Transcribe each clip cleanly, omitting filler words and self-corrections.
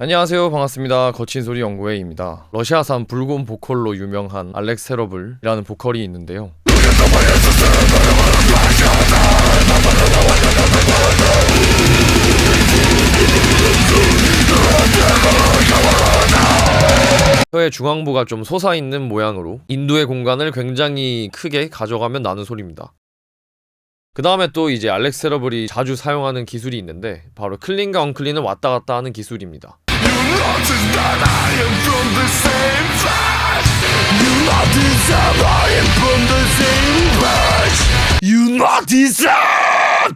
안녕하세요, 반갑습니다. 거친소리 연구회입니다. 러시아산 붉은 보컬로 유명한 알렉스 테러블이라는 보컬이 있는데요. 혀의 중앙부가 좀 솟아있는 모양으로 인두의 공간을 굉장히 크게 가져가면 나는 소리입니다. 그 다음에 또 이제 알렉스 테러블이 자주 사용하는 기술이 있는데 바로 클린과 언클린을 왔다 갔다 하는 기술입니다.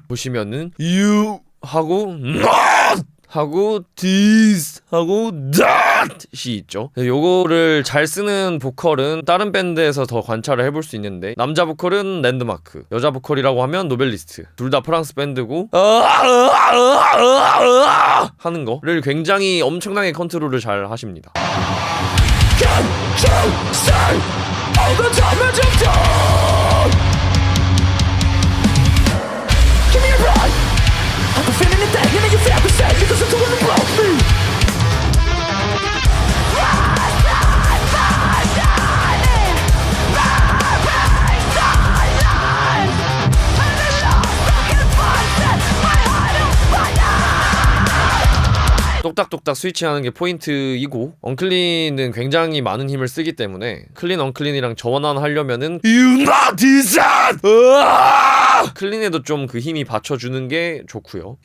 보시면은 you 하고 not 하고 this 하고 that이 있죠. 요거를 잘 쓰는 보컬은 다른 밴드에서 더 관찰을 해볼 수 있는데, 남자 보컬은 랜드마크, 여자 보컬이라고 하면 노벨리스트, 둘 다 프랑스 밴드고 하는 거를 굉장히 엄청나게 컨트롤을 잘 하십니다. 똑딱똑딱 스위치하는 게 포인트이고, 언클린은 굉장히 많은 힘을 쓰기 때문에 클린 언클린이랑 전환하려면은 클린에도 좀 그 힘이 받쳐주는 게 좋고요.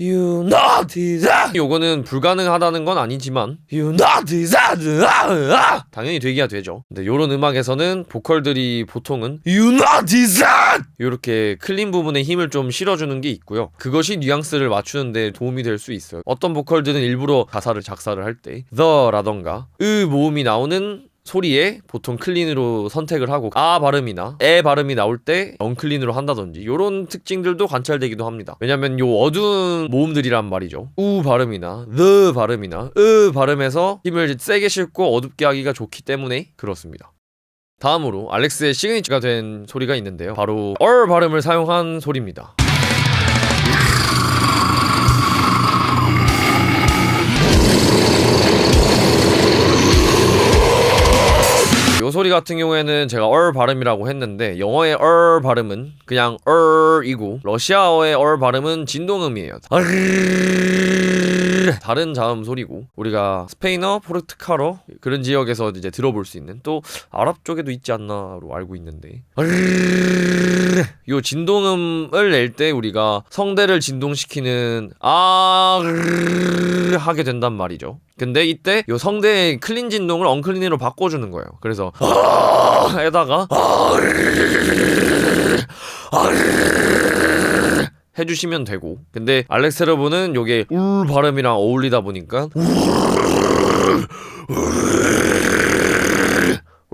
요거는 불가능하다는 건 아니지만 당연히 되기야 되죠. 근데 요런 음악에서는 보컬들이 보통은 요렇게 클린 부분에 힘을 좀 실어주는 게 있고요. 그것이 뉘앙스를 맞추는 데 도움이 될 수 있어요. 어떤 보컬들은 일부러 가사를 작사를 할 때 the라던가 모음이 나오는 소리에 보통 클린으로 선택을 하고 아 발음이나 에 발음이 나올 때 언클린으로 한다든지, 요런 특징들도 관찰되기도 합니다. 왜냐면 요 어두운 모음들이란 말이죠. 우 발음이나 the 발음이나 발음에서 힘을 세게 싣고 어둡게 하기가 좋기 때문에 그렇습니다. 다음으로 알렉스의 시그니처가 된 소리가 있는데요, 바로 발음을 사용한 소리입니다. 요 소리 같은 경우에는 제가 발음이라고 했는데, 영어의 발음은 그냥 이고 러시아어의 발음은 진동음이에요. 다른 자음 소리고, 우리가 스페인어, 포르투갈어 그런 지역에서 이제 들어볼 수 있는, 또 아랍 쪽에도 있지 않나로 알고 있는데, 요 진동음을 낼 때 우리가 성대를 진동시키는 하게 된단 말이죠. 근데 이때 요 성대의 클린 진동을 언클린으로 바꿔주는 거예요. 그래서 에다가 해주시면 되고, 근데 알렉스 테러블은 요게 울 발음이랑 어울리다 보니까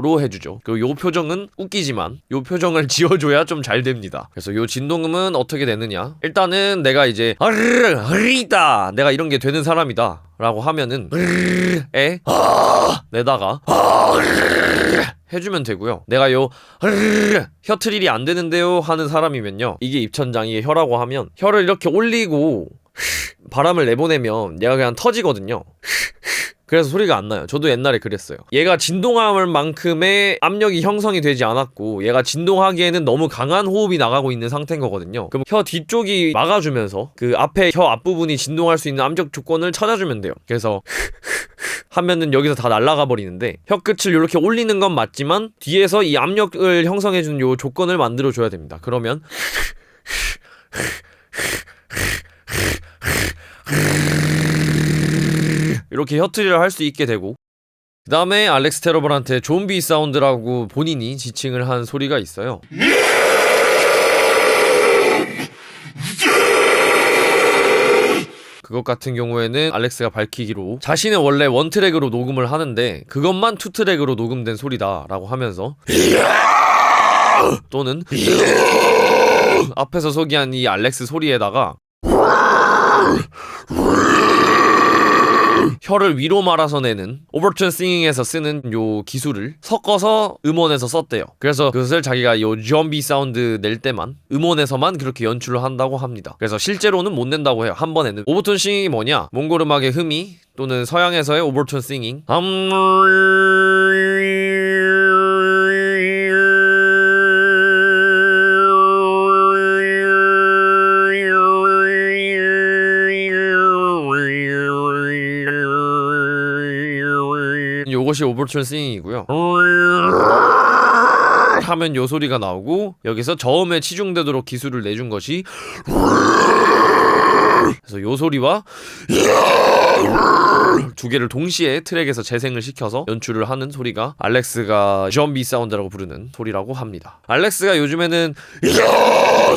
로 해주죠. 그리고 요 표정은 웃기지만 요 표정을 지어줘야 좀 잘 됩니다. 그래서 요 진동음은 어떻게 되느냐, 일단은 내가 이제 있다, 내가 이런 게 되는 사람이다 라고 하면은 에 내다가 해주면 되고요. 내가 요 혀 트릴이 안 되는데요 하는 사람이면요, 이게 입천장이 혀라고 하면 혀를 이렇게 올리고 바람을 내보내면 얘가 그냥 터지거든요. 그래서 소리가 안 나요. 저도 옛날에 그랬어요. 얘가 진동할 만큼의 압력이 형성이 되지 않았고, 얘가 진동하기에는 너무 강한 호흡이 나가고 있는 상태인 거거든요. 그럼 혀 뒤쪽이 막아주면서 그 앞에 혀 앞부분이 진동할 수 있는 압력 조건을 찾아주면 돼요. 그래서 하면은 여기서 다 날아가 버리는데, 혀 끝을 이렇게 올리는 건 맞지만 뒤에서 이 압력을 형성해주는 요 조건을 만들어줘야 됩니다. 그러면 이렇게 혀트리를 할 수 있게 되고, 그 다음에 알렉스 테러블한테 좀비 사운드라고 본인이 지칭을 한 소리가 있어요. 그것 같은 경우에는 알렉스가 밝히기로 자신의 원래 원트랙으로 녹음을 하는데 그것만 투트랙으로 녹음된 소리다 라고 하면서 또는 앞에서 소개한 이 알렉스 소리에다가 혀를 위로 말아서 내는 오버톤 싱잉에서 쓰는 요 기술을 섞어서 음원에서 썼대요. 그래서 그것을 자기가 요 좀비 사운드 낼 때만 음원에서만 그렇게 연출을 한다고 합니다. 그래서 실제로는 못 낸다고 해요. 한 번에는. 오버톤 싱잉이 뭐냐? 몽골 음악의 흐미 또는 서양에서의 오버톤 싱잉. 요것이 오버톤 싱잉이고요. 하면 요 소리가 나오고 여기서 저음에 치중되도록 기술을 내준 것이 그래서 요 소리와 두 개를 동시에 트랙에서 재생을 시켜서 연출을 하는 소리가 알렉스가 좀비 사운드라고 부르는 소리라고 합니다. 알렉스가 요즘에는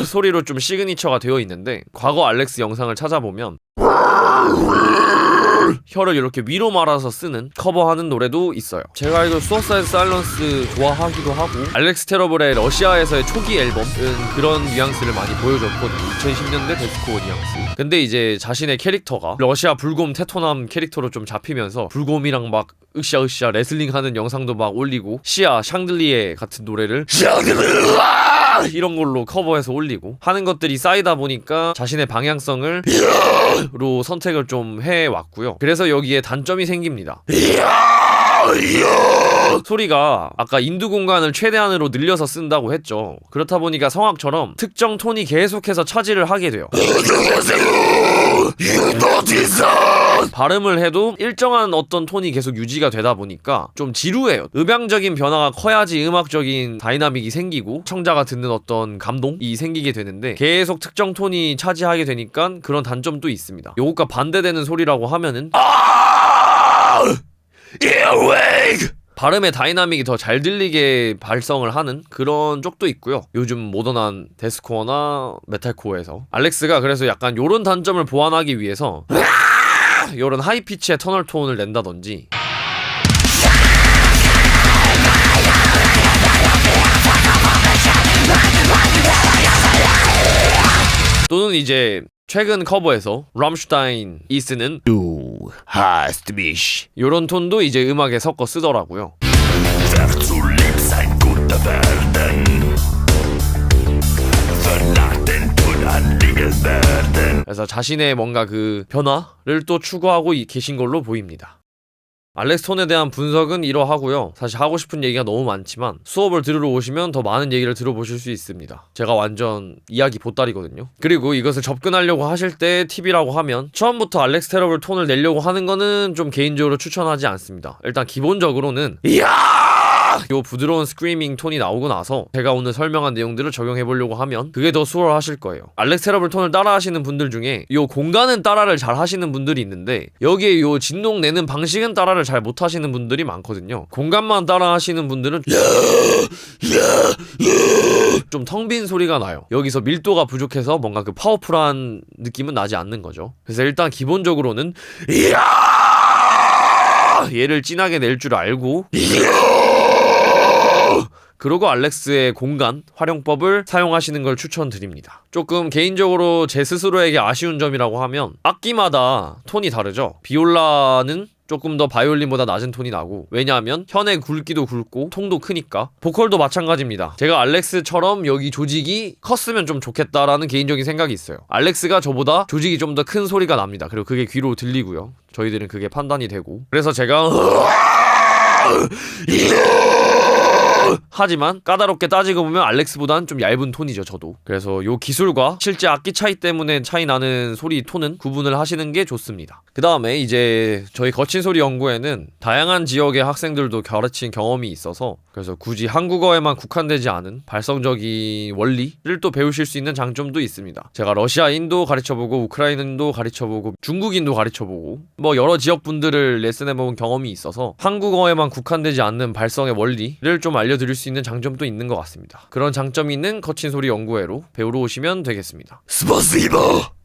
소리로 좀 시그니처가 되어 있는데 과거 알렉스 영상을 찾아보면 혀를 이렇게 위로 말아서 쓰는 커버하는 노래도 있어요. 제가 알기로 수어사이드 사일런스 좋아하기도 하고 알렉스 테러블의 러시아에서의 초기 앨범은 그런 뉘앙스를 많이 보여줬거든요. 2010년대 데스코어 뉘앙스. 근데 이제 자신의 캐릭터가 러시아 불곰 테토남 캐릭터로 좀 잡히면서 불곰이랑 막 으쌰으쌰 레슬링 하는 영상도 막 올리고 시아 샹들리에 같은 노래를 이런 걸로 커버해서 올리고 하는 것들이 쌓이다 보니까 자신의 방향성을 로 선택을 좀 해왔고요. 그래서 여기에 단점이 생깁니다. 소리가 아까 인두 공간을 최대한으로 늘려서 쓴다고 했죠. 그렇다 보니까 성악처럼 특정 톤이 계속해서 차지를 하게 돼요. 발음을 해도 일정한 어떤 톤이 계속 유지가 되다 보니까 좀 지루해요. 음향적인 변화가 커야지 음악적인 다이나믹이 생기고 청자가 듣는 어떤 감동이 생기게 되는데 계속 특정 톤이 차지하게 되니까 그런 단점도 있습니다. 요것과 반대되는 소리라고 하면은 발음의 다이나믹이 더 잘 들리게 발성을 하는 그런 쪽도 있고요. 요즘 모던한 데스코어나 메탈코어에서 알렉스가 그래서 약간 요런 단점을 보완하기 위해서 요런 하이피치의 터널 톤을 낸다든지 또는 이제 최근 커버에서 람슈타인이 쓰는 Du hast mich 요런 톤도 이제 음악에 섞어 쓰더라고요. 그래서 자신의 뭔가 그 변화를 또 추구하고 계신 걸로 보입니다. 알렉스 톤에 대한 분석은 이러하고요. 사실 하고 싶은 얘기가 너무 많지만 수업을 들으러 오시면 더 많은 얘기를 들어보실 수 있습니다. 제가 완전 이야기 보따리거든요. 그리고 이것을 접근하려고 하실 때 팁이라고 하면 처음부터 알렉스 테러블 톤을 내려고 하는 거는 좀 개인적으로 추천하지 않습니다. 일단 기본적으로는 요 부드러운 스크리밍 톤이 나오고 나서 제가 오늘 설명한 내용들을 적용해보려고 하면 그게 더 수월하실 거예요. 알렉스 테러블 톤을 따라 하시는 분들 중에 요 공간은 따라를 잘 하시는 분들이 있는데 여기에 요 진동 내는 방식은 따라를 잘 못하시는 분들이 많거든요. 공간만 따라 하시는 분들은 좀 텅 빈 소리가 나요. 여기서 밀도가 부족해서 뭔가 그 파워풀한 느낌은 나지 않는 거죠. 그래서 일단 기본적으로는 얘를 진하게 낼 줄 알고 그리고 알렉스의 공간 활용법을 사용하시는 걸 추천드립니다. 조금 개인적으로 제 스스로에게 아쉬운 점이라고 하면 악기마다 톤이 다르죠. 비올라는 조금 더 바이올린보다 낮은 톤이 나고 왜냐하면 현의 굵기도 굵고 통도 크니까 보컬도 마찬가지입니다. 제가 알렉스처럼 여기 조직이 컸으면 좀 좋겠다라는 개인적인 생각이 있어요. 알렉스가 저보다 조직이 좀 더 큰 소리가 납니다. 그리고 그게 귀로 들리고요. 저희들은 그게 판단이 되고 그래서 제가 하지만 까다롭게 따지고 보면 알렉스보단 좀 얇은 톤이죠. 저도. 그래서 요 기술과 실제 악기 차이 때문에 차이 나는 소리 톤은 구분을 하시는 게 좋습니다. 그 다음에 이제 저희 거친 소리 연구에는 다양한 지역의 학생들도 가르친 경험이 있어서 그래서 굳이 한국어에만 국한되지 않은 발성적인 원리를 또 배우실 수 있는 장점도 있습니다. 제가 러시아인도 가르쳐보고 우크라이나인도 가르쳐보고 중국인도 가르쳐보고 뭐 여러 지역분들을 레슨해본 경험이 있어서 한국어에만 국한되지 않는 발성의 원리를 좀 알려드릴 수 있는 장점도 있는 것 같습니다. 그런 장점이 있는 거친 소리 연구회로 배우러 오시면 되겠습니다. 스파시바!